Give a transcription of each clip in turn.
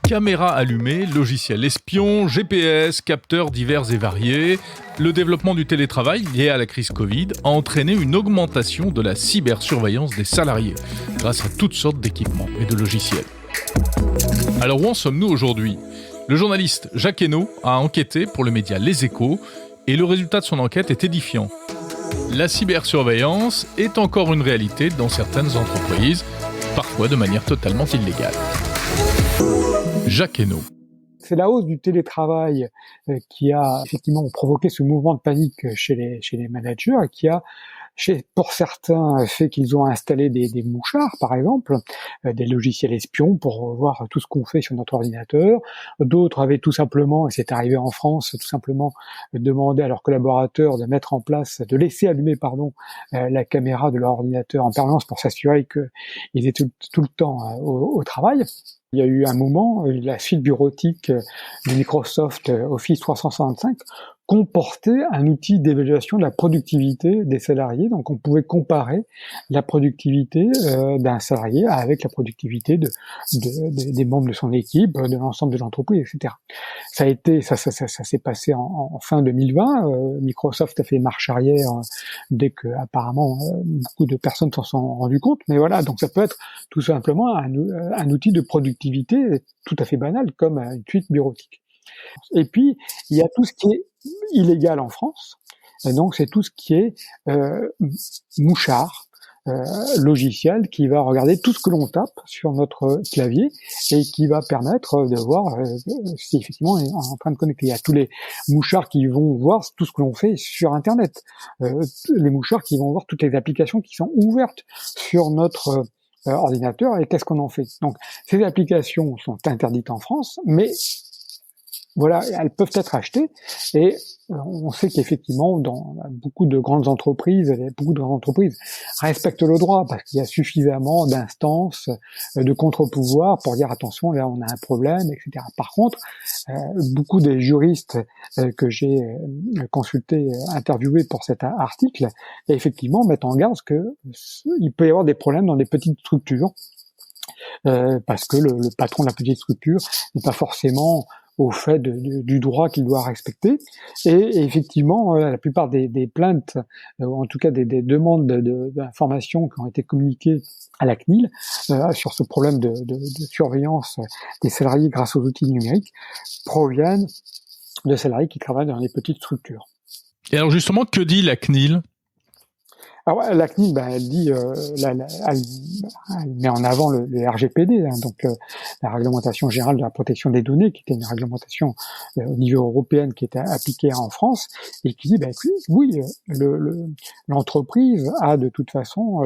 Caméras allumées, logiciels espions, GPS, capteurs divers et variés. Le développement du télétravail lié à la crise Covid a entraîné une augmentation de la cybersurveillance des salariés grâce à toutes sortes d'équipements et de logiciels. Alors où en sommes-nous aujourd'hui ? Le journaliste Jacques Hainaut a enquêté pour le média Les Échos et le résultat de son enquête est édifiant. La cybersurveillance est encore une réalité dans certaines entreprises, parfois de manière totalement illégale. Jacques Hainaut. C'est la hausse du télétravail qui a effectivement provoqué ce mouvement de panique chez les managers et qui a, pour certains, fait qu'ils ont installé des mouchards, par exemple, des logiciels espions pour voir tout ce qu'on fait sur notre ordinateur. D'autres avaient tout simplement, et c'est arrivé en France, tout simplement demandé à leurs collaborateurs de laisser allumer, la caméra de leur ordinateur en permanence pour s'assurer qu'ils étaient tout le temps au travail. Il y a eu un moment, la suite bureautique de Microsoft Office 365 comportait un outil d'évaluation de la productivité des salariés. Donc, on pouvait comparer la productivité d'un salarié avec la productivité des membres de son équipe, de l'ensemble de l'entreprise, etc. Ça s'est passé en fin 2020. Microsoft a fait marche arrière dès que, apparemment, beaucoup de personnes s'en sont rendues compte. Mais voilà, donc ça peut être tout simplement un outil de productivité tout à fait banal, comme une suite bureautique. Et puis, il y a tout ce qui est illégal en France. Et donc, c'est tout ce qui est mouchard, logiciel qui va regarder tout ce que l'on tape sur notre clavier et qui va permettre de voir si effectivement on est en train de connecter. Il y a tous les mouchards qui vont voir tout ce que l'on fait sur Internet. Les mouchards qui vont voir toutes les applications qui sont ouvertes sur notre ordinateur et qu'est-ce qu'on en fait. Donc, ces applications sont interdites en France, mais voilà, elles peuvent être achetées et on sait qu'effectivement, dans beaucoup de grandes entreprises respectent le droit parce qu'il y a suffisamment d'instances de contre-pouvoir pour dire attention, là on a un problème, etc. Par contre, beaucoup des juristes que j'ai consultés, interviewés pour cet article, effectivement mettent en garde que il peut y avoir des problèmes dans des petites structures parce que le patron de la petite structure n'est pas forcément au fait du droit qu'il doit respecter. Et effectivement, la plupart des plaintes, ou en tout cas des demandes d'informations qui ont été communiquées à la CNIL sur ce problème de surveillance des salariés grâce aux outils numériques, proviennent de salariés qui travaillent dans les petites structures. Et alors justement, que dit la CNIL ? Alors la CNIL, elle dit, elle met en avant le RGPD, donc la réglementation générale de la protection des données, qui était une réglementation au niveau européen qui était appliquée en France, et qui dit, oui, l'entreprise a de toute façon,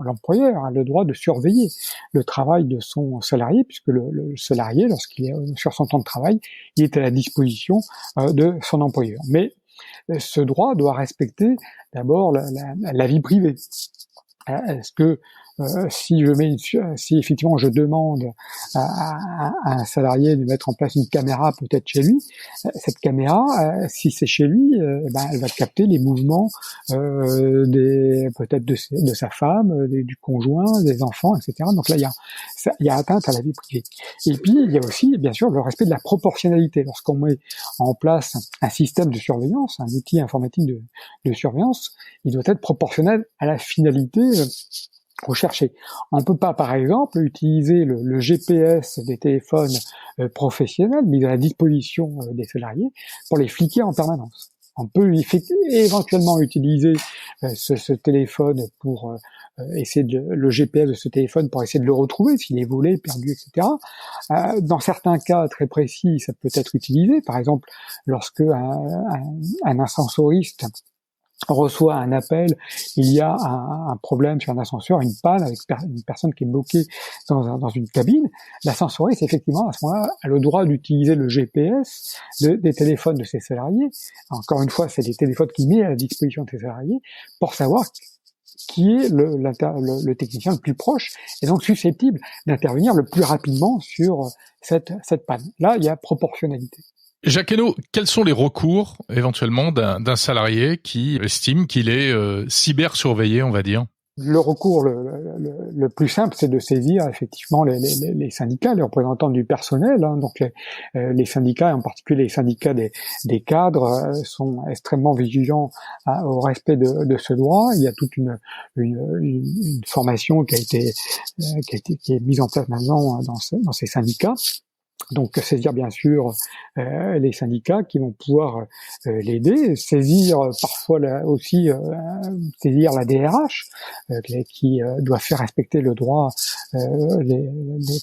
l'employeur a le droit de surveiller le travail de son salarié, puisque le salarié, lorsqu'il est sur son temps de travail, il est à la disposition de son employeur. Mais ce droit doit respecter d'abord la vie privée. Est-ce que si effectivement je demande à un salarié de mettre en place une caméra peut-être chez lui, cette caméra, si c'est chez lui, elle va capter les mouvements peut-être de sa femme, du conjoint, des enfants, etc. Donc là, il y a atteinte à la vie privée. Et puis il y a aussi bien sûr le respect de la proportionnalité. Lorsqu'on met en place un système de surveillance, un outil informatique de surveillance, il doit être proportionnel à la finalité rechercher. On ne peut pas, par exemple, utiliser le GPS des téléphones professionnels mis à la disposition des salariés pour les fliquer en permanence. On peut éventuellement utiliser ce téléphone pour essayer le GPS de ce téléphone pour essayer de le retrouver s'il est volé, perdu, etc. Dans certains cas très précis, ça peut être utilisé. Par exemple, lorsque un ascensoriste reçoit un appel, il y a un problème sur un ascenseur, une panne avec une personne qui est bloquée dans une cabine, l'ascensoriste, effectivement, à ce moment-là, a le droit d'utiliser le GPS des téléphones de ses salariés. Encore une fois, c'est des téléphones qu'il met à la disposition de ses salariés pour savoir qui est le technicien le plus proche et donc susceptible d'intervenir le plus rapidement sur cette panne. Là, il y a proportionnalité. Jacques Hainaut, quels sont les recours éventuellement d'un salarié qui estime qu'il est cybersurveillé, on va dire ? Le recours le plus simple, c'est de saisir effectivement les syndicats, les représentants du personnel. Hein. Donc les syndicats, et en particulier les syndicats des cadres, sont extrêmement vigilants au respect de ce droit. Il y a toute une formation qui est mise en place maintenant dans ces syndicats. Donc saisir bien sûr les syndicats qui vont pouvoir l'aider, saisir parfois aussi saisir la DRH qui doit faire respecter le droit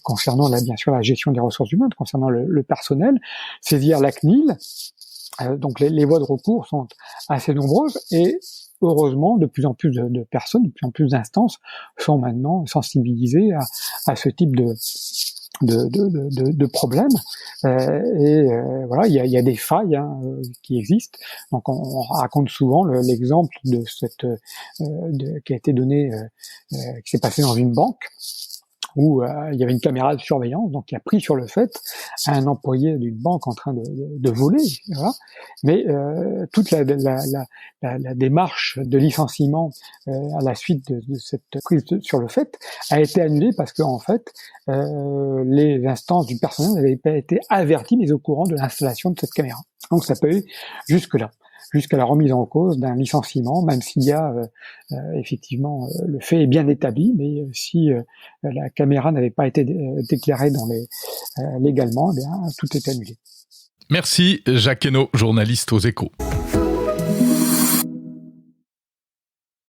concernant bien sûr la gestion des ressources humaines, concernant le personnel, saisir la CNIL. Donc les voies de recours sont assez nombreuses et heureusement, de plus en plus de personnes, de plus en plus d'instances sont maintenant sensibilisées à ce type de problèmes voilà, il y a des failles qui existent. Donc on raconte souvent l'exemple de cette qui a été donné, qui s'est passé dans une banque où il y avait une caméra de surveillance, donc qui a pris sur le fait un employé d'une banque en train de voler, voilà. Mais toute la démarche de licenciement à la suite de cette prise sur le fait a été annulée parce que en fait les instances du personnel n'avaient pas été averties, mais au courant de l'installation de cette caméra. Donc ça peut aller jusque-là, jusqu'à la remise en cause d'un licenciement, même s'il y a effectivement le fait est bien établi, mais si la caméra n'avait pas été déclarée légalement, eh bien tout est annulé. Merci Jacques Hainaut, journaliste aux Échos.